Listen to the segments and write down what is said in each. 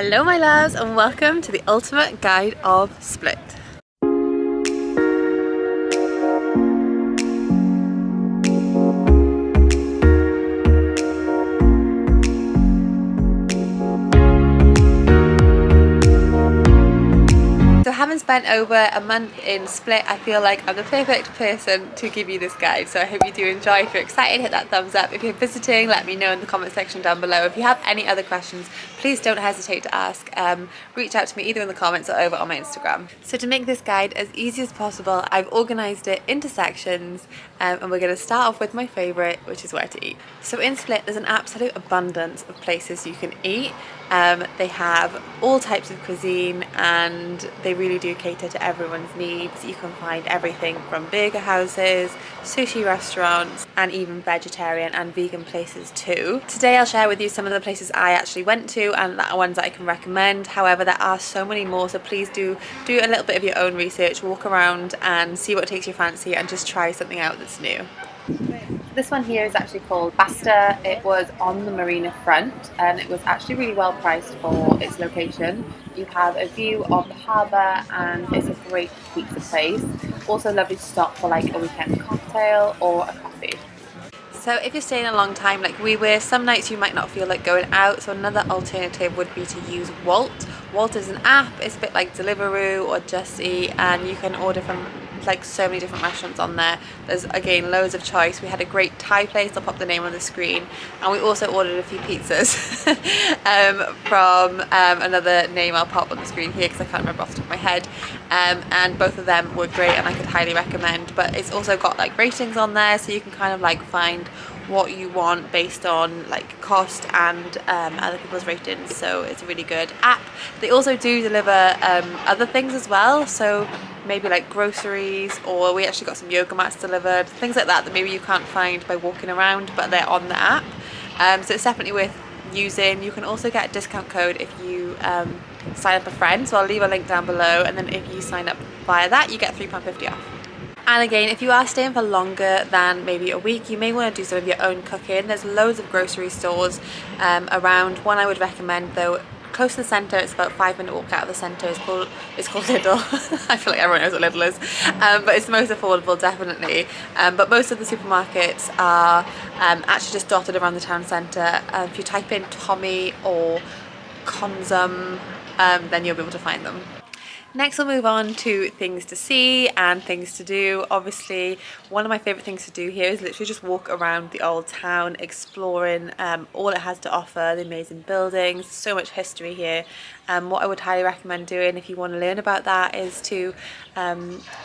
Hello my loves and welcome to the ultimate guide of Split. So having spent over a month in Split, I feel like I'm the perfect person to give you this guide. So I hope you do enjoy. If you're excited, hit that thumbs up. If you're visiting, let me know in the comment section down below. If you have any other questions, please don't hesitate to ask. Reach out to me either in the comments or over on my Instagram. So to make this guide as easy as possible, I've organised it into sections and we're going to start off with my favourite, which is where to eat. So in Split, there's an absolute abundance of places you can eat. They have all types of cuisine and they really do cater to everyone's needs. You can find everything from burger houses, sushi restaurants, and even vegetarian and vegan places too. Today I'll share with you some of the places I actually went to and the ones that I can recommend. However, there are so many more, so please do a little bit of your own research, walk around and see what takes your fancy and just try something out that's new. This one here is actually called Pasta. It was on the marina front and it was actually really well priced for its location. You have a view of the harbour and it's a great pizza place. Also lovely to stop for like a weekend cocktail or a coffee. So if you're staying a long time like we were, some nights you might not feel like going out, so another alternative would be to use Wolt. Wolt is an app, it's a bit like Deliveroo or Just Eat, and you can order from like so many different restaurants on there. There's again loads of choice. We had a great Thai place, I'll pop the name on the screen, and we also ordered a few pizzas from another name I'll pop on the screen here because I can't remember off the top of my head, and both of them were great and I could highly recommend. But it's also got like ratings on there, so you can kind of like find what you want based on like cost and other people's ratings, so it's a really good app. They also do deliver other things as well, so maybe like groceries, or we actually got some yoga mats delivered, things like that maybe you can't find by walking around but they're on the app, so it's definitely worth using. You can also get a discount code if you sign up a friend, so I'll leave a link down below, and then if you sign up via that you get £3.50 off. And again, if you are staying for longer than maybe a week, you may want to do some of your own cooking. There's loads of grocery stores around. One I would recommend though, close to the centre, it's about a 5-minute walk out of the centre, it's called Lidl. I feel like everyone knows what Lidl is, but it's the most affordable definitely. But most of the supermarkets are actually just dotted around the town centre. If you type in Tommy or Consum, then you'll be able to find them. Next we'll move on to things to see and things to do. Obviously one of my favourite things to do here is literally just walk around the old town, exploring all it has to offer, the amazing buildings, so much history here. What I would highly recommend doing if you want to learn about that is to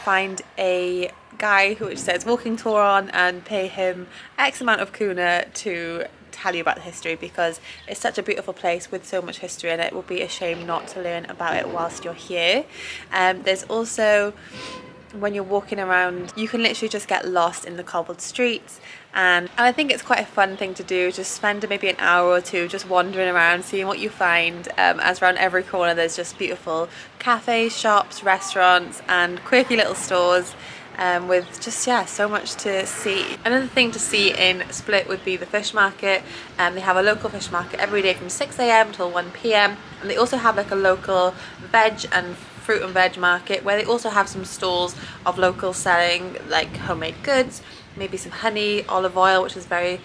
find a guy which says walking tour on and pay him X amount of kuna to tell you about the history, because it's such a beautiful place with so much history and it would be a shame not to learn about it whilst you're here. There's also, when you're walking around, you can literally just get lost in the cobbled streets, and I think it's quite a fun thing to do, just spend maybe an hour or two just wandering around, seeing what you find, as around every corner there's just beautiful cafes, shops, restaurants and quirky little stores. With just so much to see. Another thing to see in Split would be the fish market. They have a local fish market every day from 6 AM till 1 PM, and they also have like a local veg and fruit and veg market where they also have some stalls of locals selling like homemade goods, maybe some honey, olive oil, which is very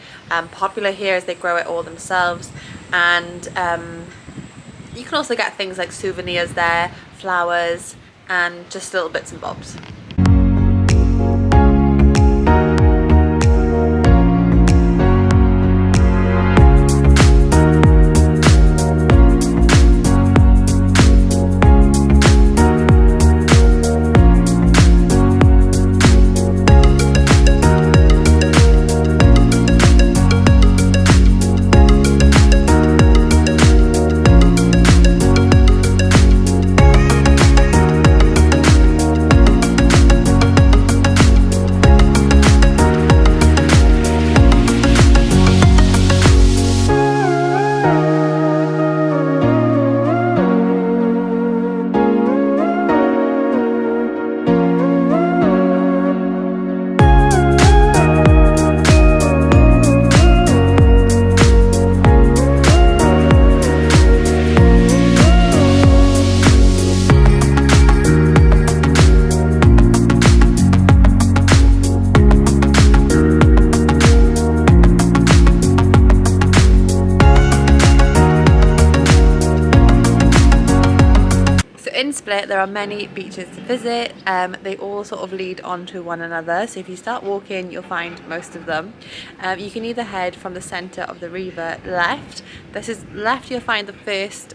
popular here as they grow it all themselves, and you can also get things like souvenirs there, flowers and just little bits and bobs. in Split there are many beaches to visit. They all sort of lead on to one another, so if you start walking you'll find most of them. You can either head from the centre of the river left. This is left, you'll find the first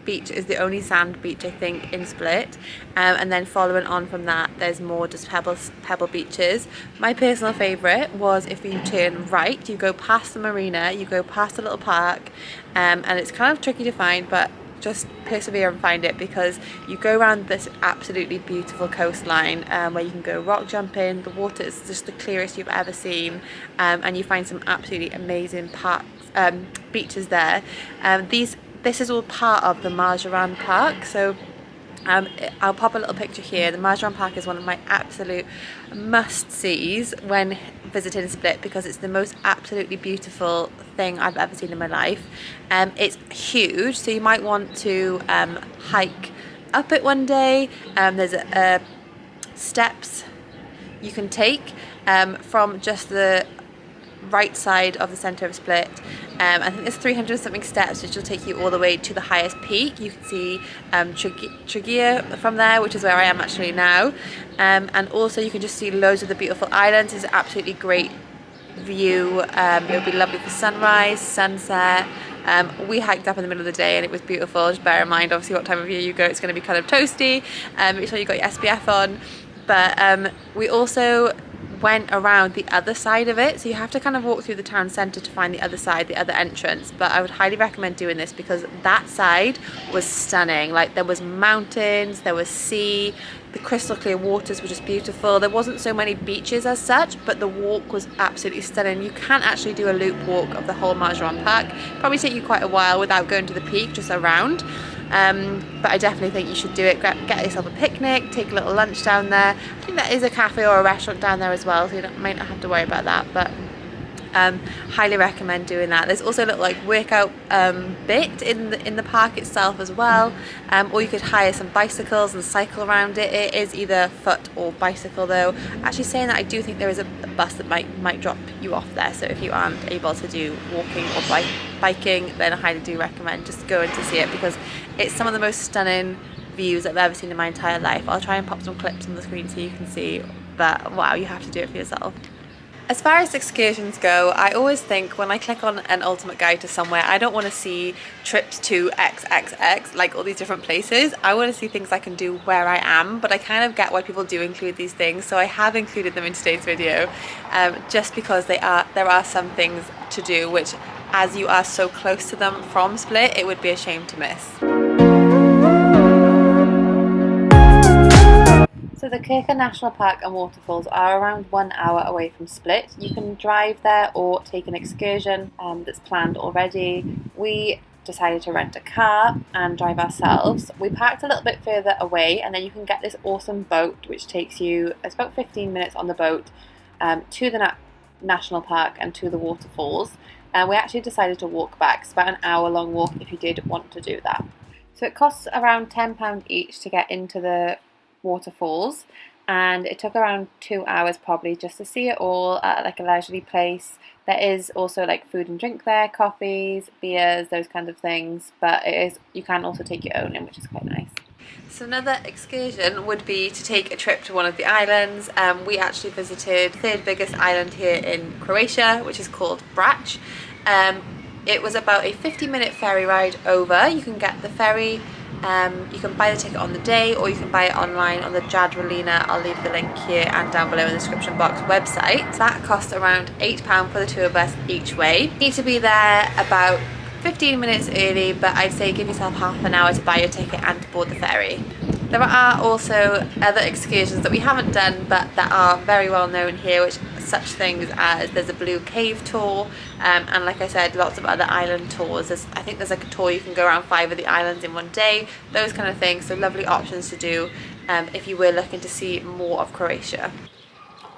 beach is the only sand beach I think in Split, and then following on from that there's more just pebble beaches. My personal favourite was if you turn right, you go past the marina, you go past a little park, and it's kind of tricky to find, but just persevere and find it, because you go around this absolutely beautiful coastline where you can go rock jumping. The water is just the clearest you've ever seen, and you find some absolutely amazing beaches there. This is all part of the Marjaran Park, so I'll pop a little picture here. The Marjaran Park is one of my absolute must-sees when visiting Split, because it's the most absolutely beautiful thing I've ever seen in my life. It's huge, so you might want to hike up it one day. There's steps you can take from just the right side of the centre of Split. I think there's 300 something steps, which will take you all the way to the highest peak. You can see Tregear from there, which is where I am actually now, and also you can just see loads of the beautiful islands. It's an absolutely great view. It would be lovely for sunrise, sunset. We hiked up in the middle of the day and it was beautiful. Just bear in mind obviously what time of year you go, it's going to be kind of toasty. Make sure you got your SPF on. But we also went around the other side of it, so you have to kind of walk through the town centre to find the other side, the other entrance. But I would highly recommend doing this because that side was stunning. Like, there was mountains, there was sea, the crystal clear waters were just beautiful. There wasn't so many beaches as such, but the walk was absolutely stunning. You can actually do a loop walk of the whole Marjaran Park. Probably take you quite a while without going to the peak, just around. But I definitely think you should do it. Get yourself a picnic, take a little lunch down there. I think there is a cafe or a restaurant down there as well, so you might not have to worry about that, but highly recommend doing that. There's also a little like workout bit in the park itself as well, or you could hire some bicycles and cycle around it. It is either foot or bicycle though. Actually, saying that, I do think there is a bus that might drop you off there, so if you aren't able to do walking or biking, then I highly do recommend just going to see it, because it's some of the most stunning views I've ever seen in my entire life. I'll try and pop some clips on the screen so you can see, but wow, you have to do it for yourself. As far as excursions go, I always think when I click on an ultimate guide to somewhere, I don't want to see trips to XXX, like all these different places. I want to see things I can do where I am, but I kind of get why people do include these things, so I have included them in today's video, just because there are some things to do which, as you are so close to them from Split, it would be a shame to miss. So the Kirka National Park and waterfalls are around 1 hour away from Split. You can drive there or take an excursion that's planned already. We decided to rent a car and drive ourselves. We parked a little bit further away, and then you can get this awesome boat which takes you, it's about 15 minutes on the boat to the national park and to the waterfalls. And we actually decided to walk back. It's about an hour long walk if you did want to do that. So it costs around £10 each to get into the waterfalls, and it took around 2 hours probably just to see it all at like a leisurely place. There is also like food and drink there, coffees, beers, those kinds of things, but you can also take your own in, which is quite nice. So another excursion would be to take a trip to one of the islands. We actually visited the third biggest island here in Croatia, which is called Brač. It was about a 50-minute ferry ride over. You can get the ferry, you can buy the ticket on the day, or you can buy it online on the Jadrolina, I'll leave the link here and down below in the description box, website. That cost around £8 for the two of us each way. You need to be there about 15 minutes early, but I'd say give yourself half an hour to buy your ticket and to board the ferry. There are also other excursions that we haven't done but that are very well known here, which such things as there's a blue cave tour, and like I said, lots of other island tours. I think there's like a tour you can go around 5 of the islands in one day, those kind of things. So lovely options to do if you were looking to see more of Croatia.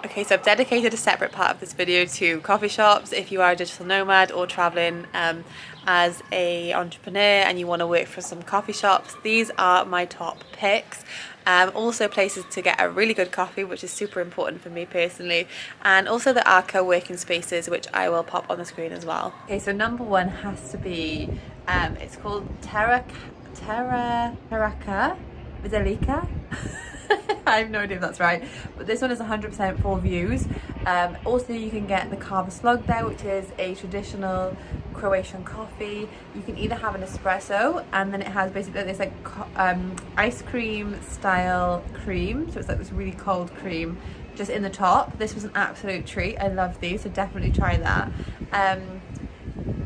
Okay, so I've dedicated a separate part of this video to coffee shops. If you are a digital nomad or traveling as a entrepreneur and you want to work for some coffee shops, these are my top picks. Also places to get a really good coffee, which is super important for me personally, and also the Arca working spaces, which I will pop on the screen as well. Okay, so number one has to be, it's called Terraca. Basilica. I have no idea if that's right, but this one is 100% for views. Also, you can get the Kava Slug there, which is a traditional Croatian coffee. You can either have an espresso, and then it has basically this like ice cream style cream, so it's like this really cold cream just in the top. This was an absolute treat. I love these, so definitely try that.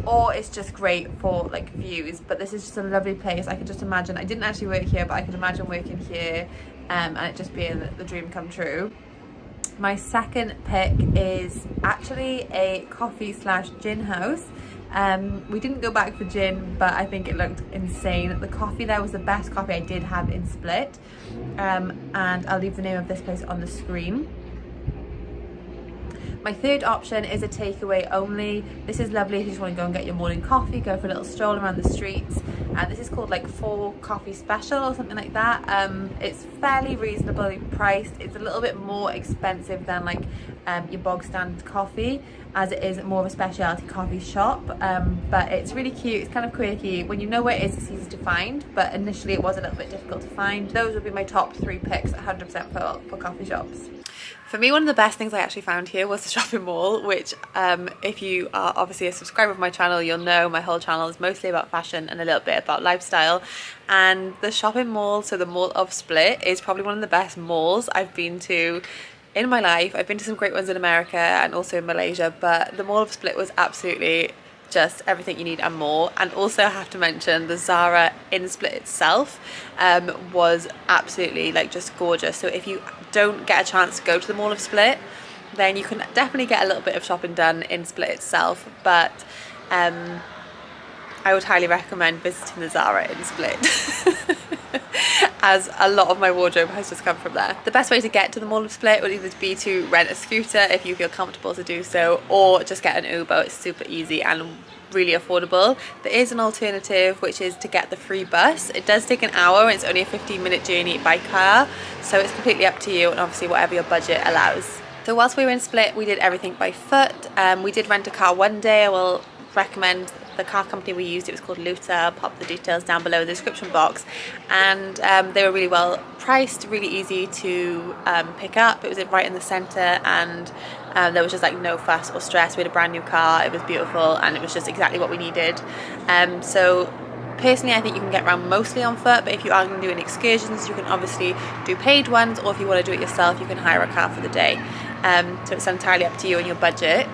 Or it's just great for like views, but this is just a lovely place. I could just imagine, I didn't actually work here, but I could imagine working here and it just being the dream come true. My second pick is actually a coffee slash gin house. We didn't go back for gin, but I think it looked insane. The coffee there was the best coffee I did have in Split, and I'll leave the name of this place on the screen. My third option is a takeaway only. This is lovely if you just want to go and get your morning coffee, go for a little stroll around the streets. This is called like 4 Coffee Special or something like that. It's fairly reasonably priced. It's a little bit more expensive than like your bog standard coffee, as it is more of a specialty coffee shop, but it's really cute. It's kind of quirky. When you know where it is, it's easy to find, but initially it was a little bit difficult to find. Those would be my top 3 picks, 100% for coffee shops. For me, one of the best things I actually found here was the shopping mall, which if you are obviously a subscriber of my channel, you'll know my whole channel is mostly about fashion and a little bit about lifestyle. And the shopping mall, so the Mall of Split, is probably one of the best malls I've been to in my life. I've been to some great ones in America and also in Malaysia, but the Mall of Split was absolutely just everything you need and more. And also I have to mention the Zara in Split itself was absolutely like just gorgeous. So if you don't get a chance to go to the Mall of Split, then you can definitely get a little bit of shopping done in Split itself, but I would highly recommend visiting the Zara in Split as a lot of my wardrobe has just come from there. The best way to get to the Mall of Split would either be to rent a scooter if you feel comfortable to do so, or just get an Uber. It's super easy and really affordable. There is an alternative, which is to get the free bus. It does take an hour and it's only a 15-minute journey by car, so it's completely up to you and obviously whatever your budget allows. So whilst we were in Split, we did everything by foot. We did rent a car one day. I will recommend the car company we used. It was called Luta. I'll pop the details down below in the description box, and they were really well priced, really easy to pick up. It was right in the centre, and there was just like no fuss or stress. We had a brand new car, it was beautiful, and it was just exactly what we needed. So personally, I think you can get around mostly on foot, but if you are going to do any excursions, you can obviously do paid ones, or if you want to do it yourself, you can hire a car for the day. So it's entirely up to you and your budget.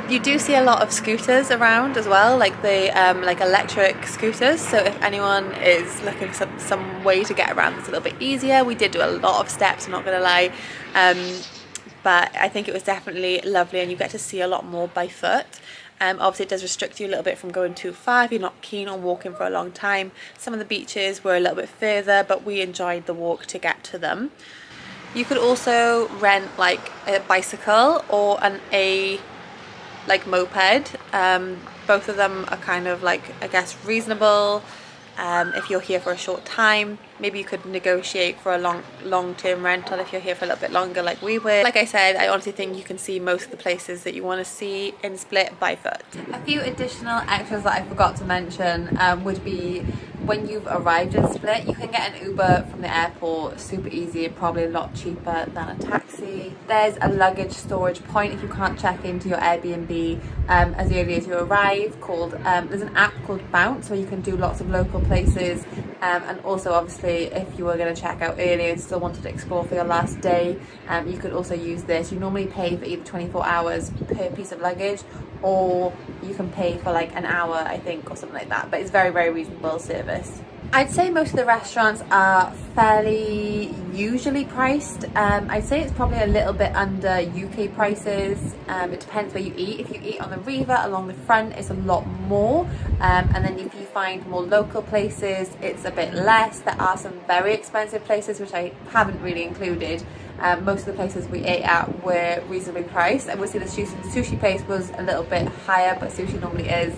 You do see a lot of scooters around as well, like the like electric scooters. So if anyone is looking for some way to get around that's a little bit easier, we did do a lot of steps, I'm not gonna lie, but I think it was definitely lovely, and you get to see a lot more by foot. Obviously it does restrict you a little bit from going too far if you're not keen on walking for a long time. Some of the beaches were a little bit further, but we enjoyed the walk to get to them. You could also rent like a bicycle or a moped. Both of them are kind of like, I guess, reasonable. If you're here for a short time, maybe you could negotiate for a long-term rental if you're here for a little bit longer like we were. Like I said, I honestly think you can see most of the places that you want to see in Split by foot. A few additional extras that I forgot to mention would be when you've arrived in Split, you can get an Uber from the airport super easy and probably a lot cheaper than a taxi. There's a luggage storage point if you can't check into your Airbnb as early as you arrive, called there's an app called Bounce where you can do lots of local places, and also obviously if you were going to check out earlier and still wanted to explore for your last day, you could also use this. You normally pay for either 24 hours per piece of luggage, or you can pay for like an hour, I think, or something like that, but it's very, very reasonable service. I'd say most of the restaurants are fairly usually priced. I'd say it's probably a little bit under UK prices. It depends where you eat. If you eat on the Riva along the front, it's a lot more, and then if you find more local places, it's a bit less. There are some very expensive places which I haven't really included. Most of the places we ate at were reasonably priced. I would say the sushi place was a little bit higher, but sushi normally is.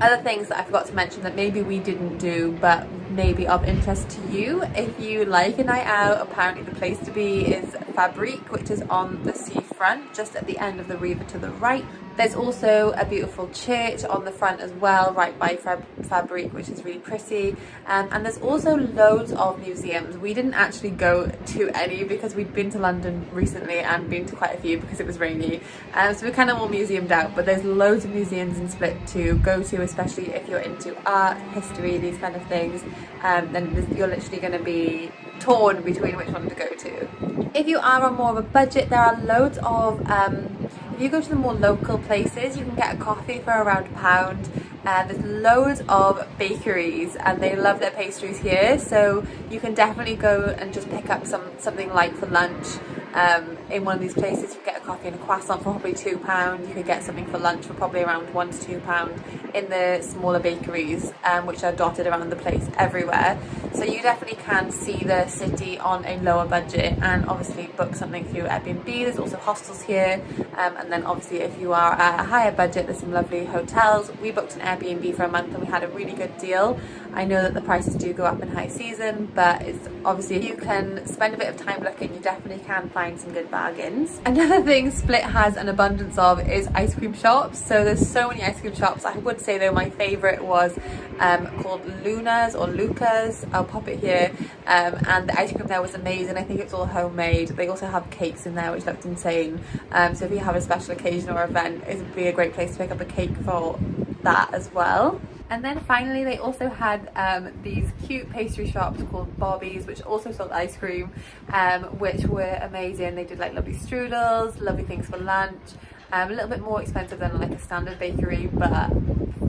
Other things that I forgot to mention that maybe we didn't do but maybe of interest to you, if you like a night out, apparently the place to be is Fabrique, which is on the seafront just at the end of the Riva to the right. There's also a beautiful church on the front as well, right by Fabrique, which is really pretty. And there's also loads of museums. We didn't actually go to any because we'd been to London recently and been to quite a few because it was rainy. So we're kind of all museumed out, but there's loads of museums in Split to go to, especially if you're into art, history, these kind of things. Then you're literally going to be torn between which one to go to. If you are on more of a budget, there are loads of if you go to the more local places, you can get a coffee for around £1. There's loads of bakeries and they love their pastries here, so you can definitely go and just pick up something like for lunch. In one of these places you get a coffee and a croissant for probably £2. You could get something for lunch for probably around £1 to £2 in the smaller bakeries, which are dotted around the place everywhere. So you definitely can see the city on a lower budget and obviously book something through Airbnb. There's also hostels here, and then obviously if you are at a higher budget, there's some lovely hotels. We booked an Airbnb for a month and we had a really good deal. I know that the prices do go up in high season, but it's obviously if you can spend a bit of time looking, you definitely can find some good bargains. Another thing Split has an abundance of is ice cream shops. So there's so many ice cream shops. I would say though my favourite was called Luna's or Luca's. I'll pop it here. And the ice cream there was amazing. I think it's all homemade. They also have cakes in there which looked insane. So if you have a special occasion or event, it would be a great place to pick up a cake for that as well. And then finally they also had these cute pastry shops called Bobby's, which also sold ice cream, which were amazing. They did like lovely strudels, lovely things for lunch. A little bit more expensive than like a standard bakery, but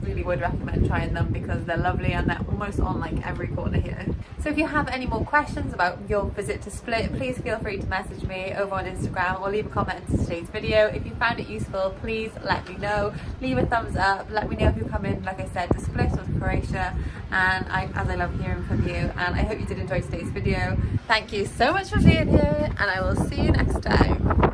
really would recommend trying them because they're lovely and they're almost on like every corner here. So if you have any more questions about your visit to Split, please feel free to message me over on Instagram or leave a comment in today's video. If you found it useful, please let me know. Leave a thumbs up. Let me know if you come in, like I said, to Split or to Croatia. And as I love hearing from you, and I hope you did enjoy today's video. Thank you so much for being here, and I will see you next time.